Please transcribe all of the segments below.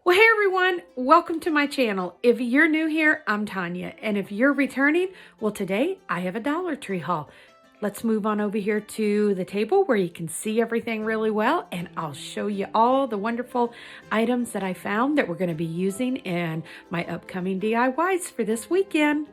Well, hey everyone, welcome to my channel. If you're new here, I'm Tonya, and if you're returning, well today I have a Dollar Tree haul. Let's move on over here to the table where you can see everything really well, and I'll show you all the wonderful items that I found that we're going to be using in my upcoming DIYs for this weekend.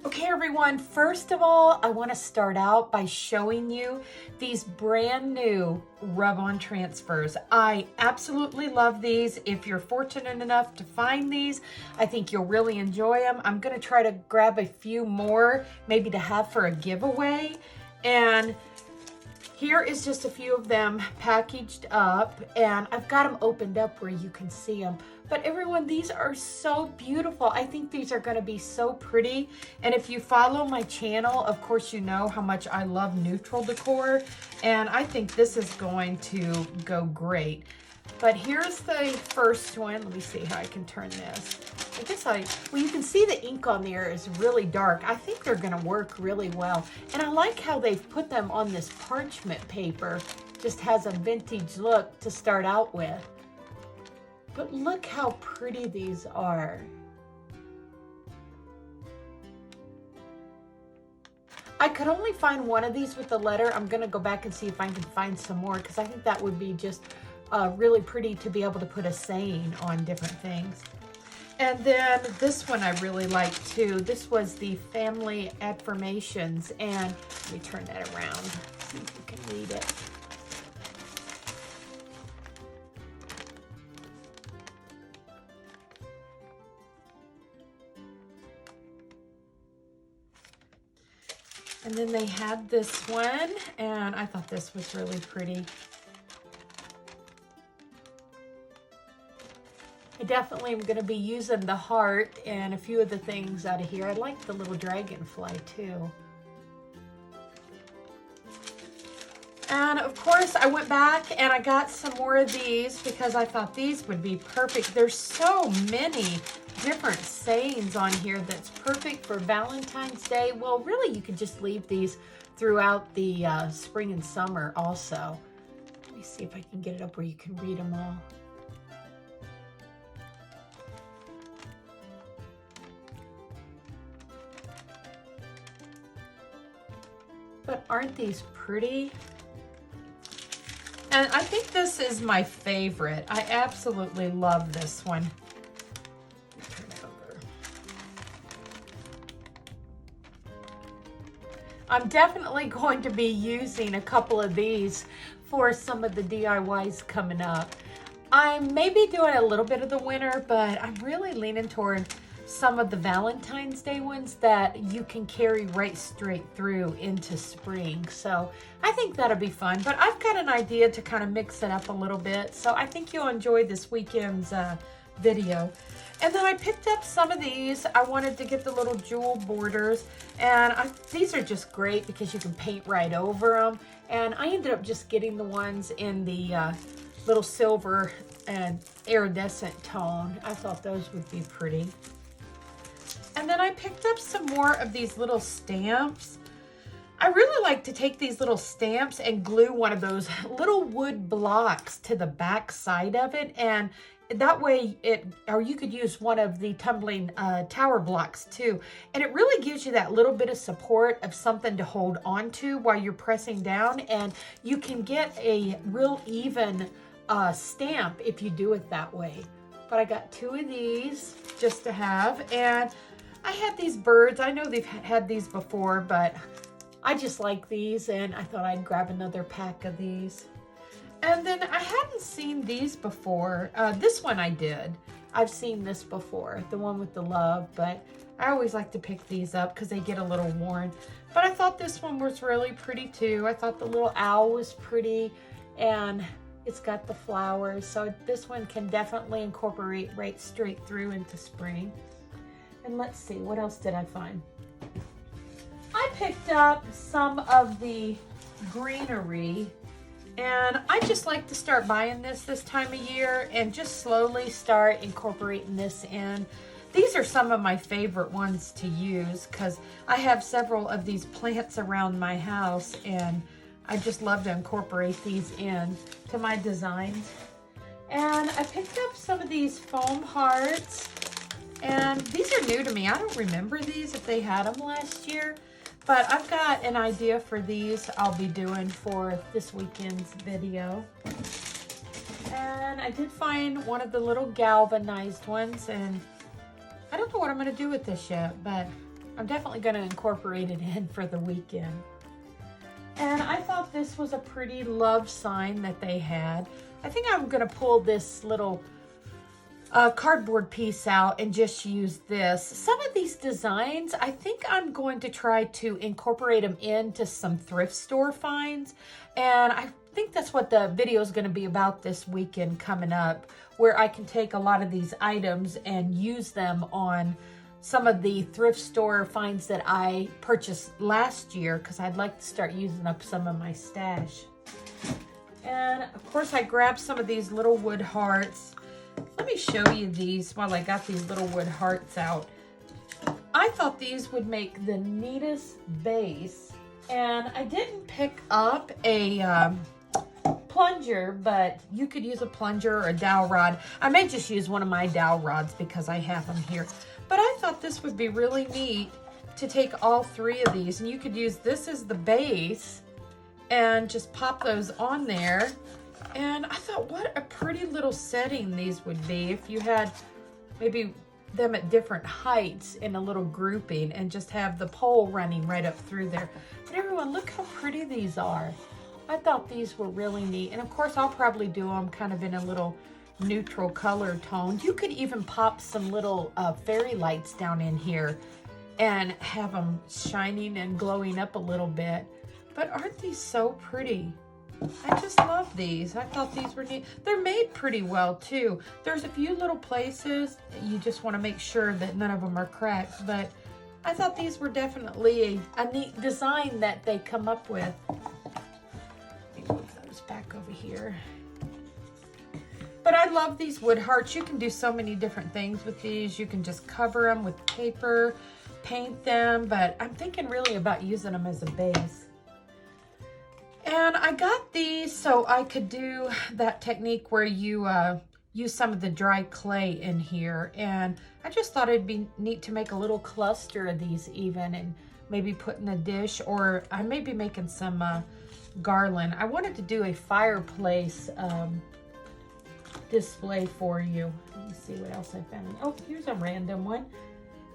Okay everyone, first of all, I want to start out by showing you these brand new rub-on transfers. I absolutely love these. If you're fortunate enough to find these, I think you'll really enjoy them. I'm going to try to grab a few more, maybe to have for a giveaway. And here is just a few of them packaged up, and I've got them opened up where you can see them. But everyone, these are so beautiful. I think these are going to be so pretty. And if you follow my channel, of course, you know how much I love neutral decor. And I think this is going to go great. But here's the first one. Let me see how I can turn this. Well, you can see the ink on there is really dark. I think they're going to work really well. And I like how they've put them on this parchment paper. Just has a vintage look to start out with. But look how pretty these are. I could only find one of these with the letter. I'm going to go back and see if I can find some more, because I think that would be just really pretty to be able to put a saying on different things. And then this one I really like too. This was the family affirmations, and let me turn that around, see if you can read it. And then they had this one, and I thought this was really pretty. I definitely am going to be using the heart and a few of the things out of here. I like the little dragonfly too. And of course I went back and I got some more of these because I thought these would be perfect. There's so many different sayings on here that's perfect for Valentine's Day. Well, really you could just leave these throughout the spring and summer also. Let me see if I can get it up where you can read them all. But aren't these pretty? And I think this is my favorite. I absolutely love this one. Turn it over. I'm definitely going to be using a couple of these for some of the DIYs coming up. I may be doing a little bit of the winter, but I'm really leaning toward some of the Valentine's Day ones that you can carry right straight through into spring. So I think that'll be fun, but I've got an idea to kind of mix it up a little bit. So I think you'll enjoy this weekend's video. And then I picked up some of these. I wanted to get the little jewel borders, and these are just great because you can paint right over them. And I ended up just getting the ones in the little silver and iridescent tone. I thought those would be pretty. And then I picked up some more of these little stamps. I really like to take these little stamps and glue one of those little wood blocks to the back side of it. And that way or you could use one of the tumbling tower blocks too. And it really gives you that little bit of support of something to hold on to while you're pressing down. And you can get a real even stamp if you do it that way. But I got two of these just to have, and I had these birds. I know they've had these before, but I just like these, and I thought I'd grab another pack of these. And then I hadn't seen these before. This one I did. I've seen this before, the one with the love, but I always like to pick these up because they get a little worn. But I thought this one was really pretty too. I thought the little owl was pretty, and it's got the flowers. So this one can definitely incorporate right straight through into spring. And let's see, what else did I find? I picked up some of the greenery, and I just like to start buying this time of year and just slowly start incorporating this in. These are some of my favorite ones to use because I have several of these plants around my house, and I just love to incorporate these in to my designs. And I picked up some of these foam hearts. And these are new to me. I don't remember these if they had them last year. But I've got an idea for these I'll be doing for this weekend's video. And I did find one of the little galvanized ones. And I don't know what I'm going to do with this yet. But I'm definitely going to incorporate it in for the weekend. And I thought this was a pretty love sign that they had. I think I'm going to pull this little cardboard piece out and just use this. Some of these designs, I think I'm going to try to incorporate them into some thrift store finds. And I think that's what the video is going to be about this weekend coming up, where I can take a lot of these items and use them on some of the thrift store finds that I purchased last year, because I'd like to start using up some of my stash. And of course I grabbed some of these little wood hearts. Let me show you these while I got these little wood hearts out. I thought these would make the neatest base, and I didn't pick up a plunger, but you could use a plunger or a dowel rod. I may just use one of my dowel rods because I have them here. But I thought this would be really neat to take all three of these, and you could use this as the base and just pop those on there. And I thought, what a pretty little setting these would be if you had maybe them at different heights in a little grouping and just have the pole running right up through there. But everyone, look how pretty these are. I thought these were really neat. And of course, I'll probably do them kind of in a little neutral color tone. You could even pop some little fairy lights down in here and have them shining and glowing up a little bit. But aren't these so pretty? I just love these. I thought these were neat. They're made pretty well too. There's a few little places you just want to make sure that none of them are cracked, but I thought these were definitely a neat design that they come up with. Let me move those back over here. But I love these wood hearts. You can do so many different things with these. You can just cover them with paper, paint them, but I'm thinking really about using them as a base. And I got these so I could do that technique where you use some of the dry clay in here. And I just thought it'd be neat to make a little cluster of these even, and maybe put in a dish, or I may be making some garland. I wanted to do a fireplace display for you. Let me see what else I found. Oh, here's a random one.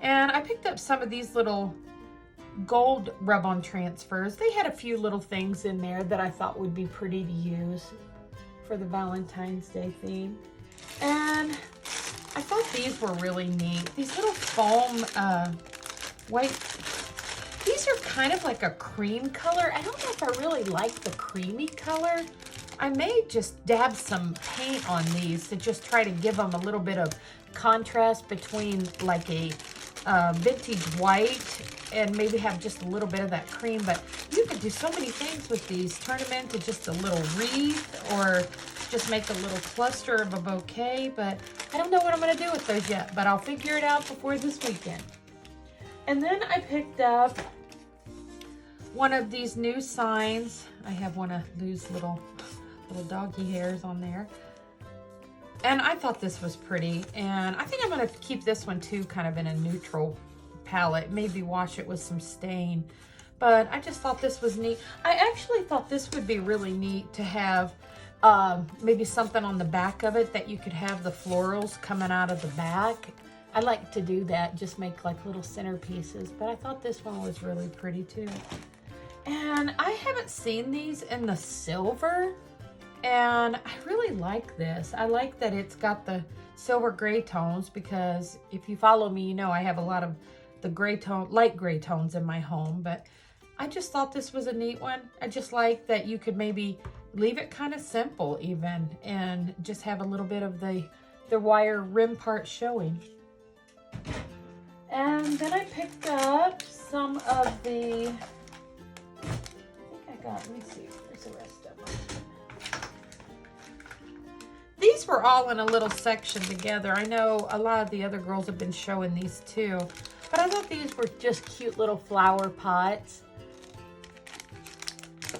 And I picked up some of these little gold rub-on transfers. They had a few little things in there that I thought would be pretty to use for the Valentine's Day theme. And I thought these were really neat. These little foam white, these are kind of like a cream color. I don't know if I really like the creamy color. I may just dab some paint on these to just try to give them a little bit of contrast between like a vintage white and maybe have just a little bit of that cream. But you could do so many things with these. Turn them into just a little wreath, or just make a little cluster of a bouquet. But I don't know what I'm going to do with those yet, but I'll figure it out before this weekend. And then I picked up one of these new signs. I have one of these little doggy hairs on there. And I thought this was pretty. And I think I'm going to keep this one too, kind of in a neutral palette. Maybe wash it with some stain. But I just thought this was neat. I actually thought this would be really neat to have maybe something on the back of it that you could have the florals coming out of the back. I like to do that, just make like little centerpieces. But I thought this one was really pretty too. And I haven't seen these in the silver. And I really like this. I like that it's got the silver gray tones, because if you follow me, you know I have a lot of the gray tone, light gray tones in my home. But I just thought this was a neat one. I just like that you could maybe leave it kind of simple even, and just have a little bit of the wire rim part showing. And then I picked up some of the, let me see, where's the rest of them? These were all in a little section together. I know a lot of the other girls have been showing these too, but I thought these were just cute little flower pots.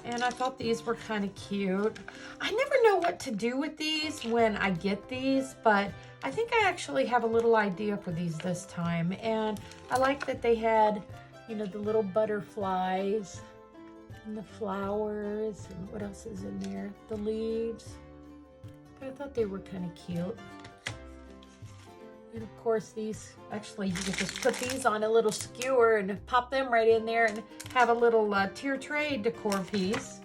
And I thought these were kind of cute. I never know what to do with these when I get these, but I think I actually have a little idea for these this time. And I like that they had, you know, the little butterflies and the flowers, and what else is in there? The leaves. But I thought they were kind of cute. And of course these, actually you can just put these on a little skewer and pop them right in there and have a little tier tray decor piece.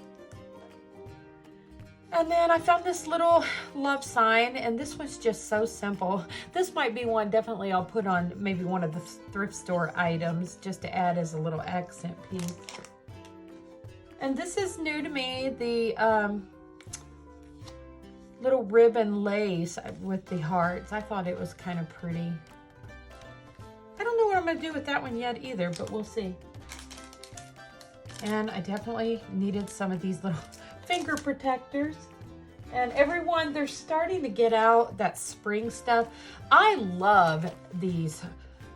And then I found this little love sign, and this was just so simple. This might be one definitely I'll put on maybe one of the thrift store items just to add as a little accent piece. And this is new to me, the little ribbon lace with the hearts. I thought it was kind of pretty. I don't know what I'm going to do with that one yet either, but we'll see. And I definitely needed some of these little finger protectors. And everyone, they're starting to get out that spring stuff. I love these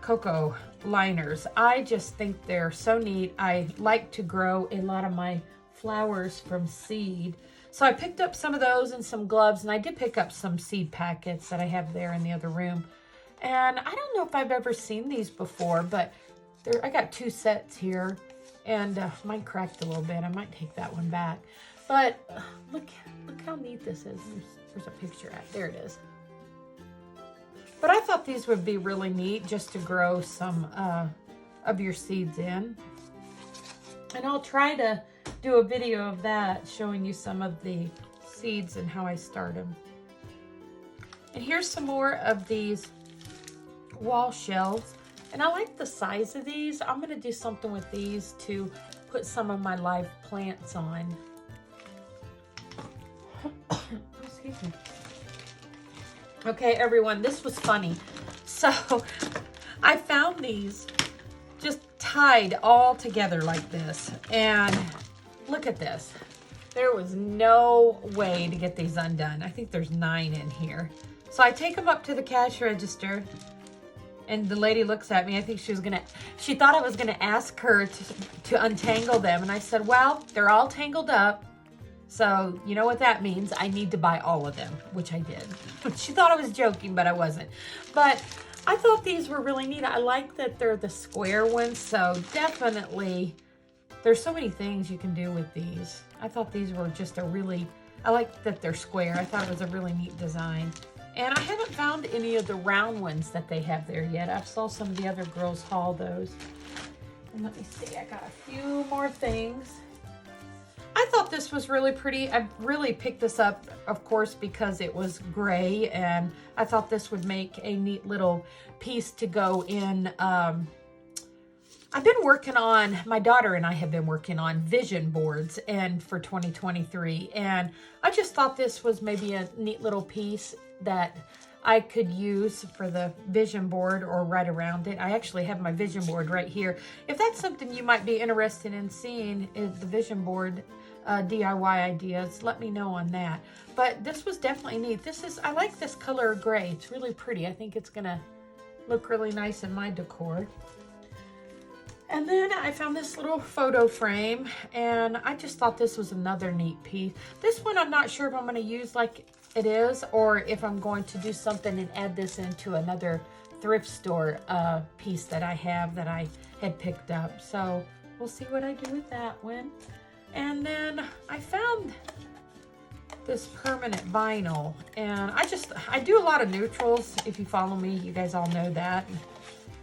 cocoa liners. I just think they're so neat. I like to grow a lot of my flowers from seed. So I picked up some of those and some gloves, and I did pick up some seed packets that I have there in the other room. And I don't know if I've ever seen these before, but I got 2 sets here, and mine cracked a little bit. I might take that one back. But look how neat this is. Where's a picture at? There it is. But I thought these would be really neat just to grow some of your seeds in. And I'll try to do a video of that showing you some of the seeds and how I start them. And here's some more of these wall shelves. And I like the size of these. I'm going to do something with these to put some of my live plants on. Excuse me. Okay, everyone, this was funny. So I found these just tied all together like this. And look at this. There was no way to get these undone. I think there's 9 in here. So I take them up to the cash register, and the lady looks at me. I think she thought I was gonna ask her to untangle them. And I said, well, they're all tangled up. So you know what that means. I need to buy all of them, which I did. She thought I was joking, but I wasn't. But I thought these were really neat. I like that they're the square ones. So definitely, there's so many things you can do with these. I thought these were just I like that they're square. I thought it was a really neat design. And I haven't found any of the round ones that they have there yet. I saw some of the other girls haul those. And let me see, I got a few more things. I thought this was really pretty. I really picked this up, of course, because it was gray, and I thought this would make a neat little piece to go in. I've been working on, my daughter and I have been working on vision boards and for 2023, and I just thought this was maybe a neat little piece that I could use for the vision board or right around it. I actually have my vision board right here. If that's something you might be interested in seeing, is the vision board DIY ideas, let me know on that. But this was definitely neat. I like this color gray. It's really pretty. I think it's gonna look really nice in my decor. And then I found this little photo frame, and I just thought this was another neat piece. This one I'm not sure if I'm going to use like it is, or if I'm going to do something and add this into another thrift store piece that I have that I had picked up. So we'll see what I do with that one. And then I found this permanent vinyl, and I do a lot of neutrals. If you follow me, you guys all know that.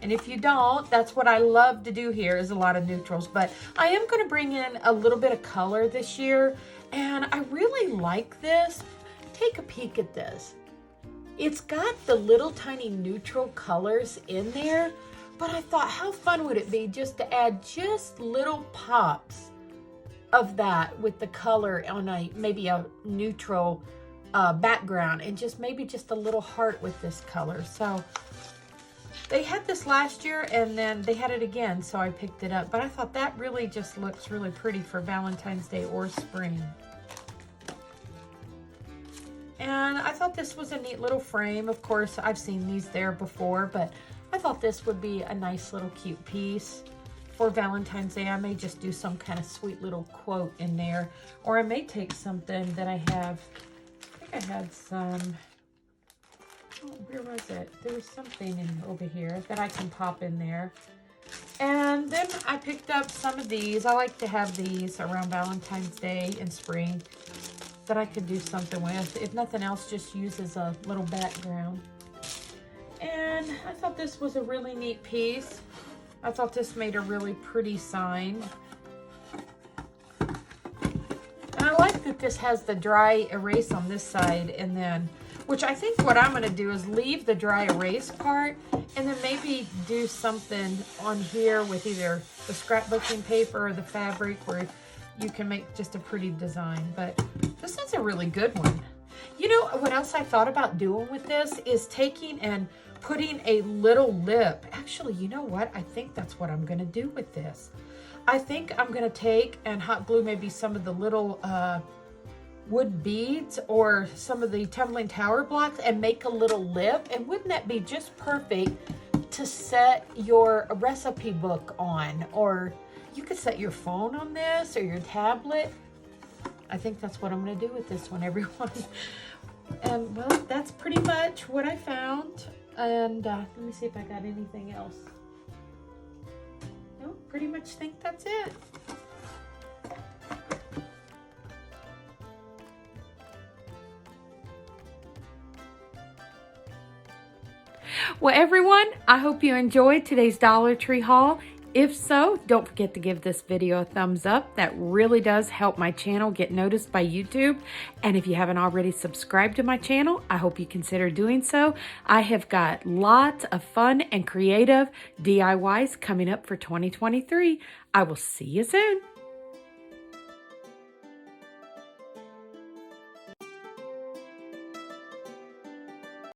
And if you don't, that's what I love to do here, is a lot of neutrals. But I am going to bring in a little bit of color this year. And I really like this. Take a peek at this. It's got the little tiny neutral colors in there. But I thought, how fun would it be just to add just little pops of that with the color on maybe a neutral background. And maybe just a little heart with this color. So they had this last year, and then they had it again, so I picked it up. But I thought that really just looks really pretty for Valentine's Day or spring. And I thought this was a neat little frame. Of course, I've seen these there before, but I thought this would be a nice little cute piece for Valentine's Day, I may just do some kind of sweet little quote in there. Or I may take something that I have. I think I had some. Oh, where was it? There was something over here that I can pop in there. And then I picked up some of these. I like to have these around Valentine's Day and spring that I could do something with. If nothing else, just use as a little background. And I thought this was a really neat piece. I thought this made a really pretty sign. And I like that this has the dry erase on this side, and then, which I think what I'm going to do is leave the dry erase part and then maybe do something on here with either the scrapbooking paper or the fabric where you can make just a pretty design. But this is a really good one. You know what else I thought about doing with this is taking and putting a little lip. Actually, you know what? I think that's what I'm going to do with this. I think I'm going to take and hot glue maybe some of the little wood beads or some of the tumbling tower blocks and make a little lip. And wouldn't that be just perfect to set your recipe book on? Or you could set your phone on this or your tablet. I think that's what I'm going to do with this one, everyone. And well, that's pretty much what I found. And let me see if I got anything else. No, pretty much think that's it. Well, everyone, I hope you enjoyed today's Dollar Tree haul. If so, don't forget to give this video a thumbs up. That really does help my channel get noticed by YouTube. And if you haven't already subscribed to my channel, I hope you consider doing so. I have got lots of fun and creative DIYs coming up for 2023. I will see you soon.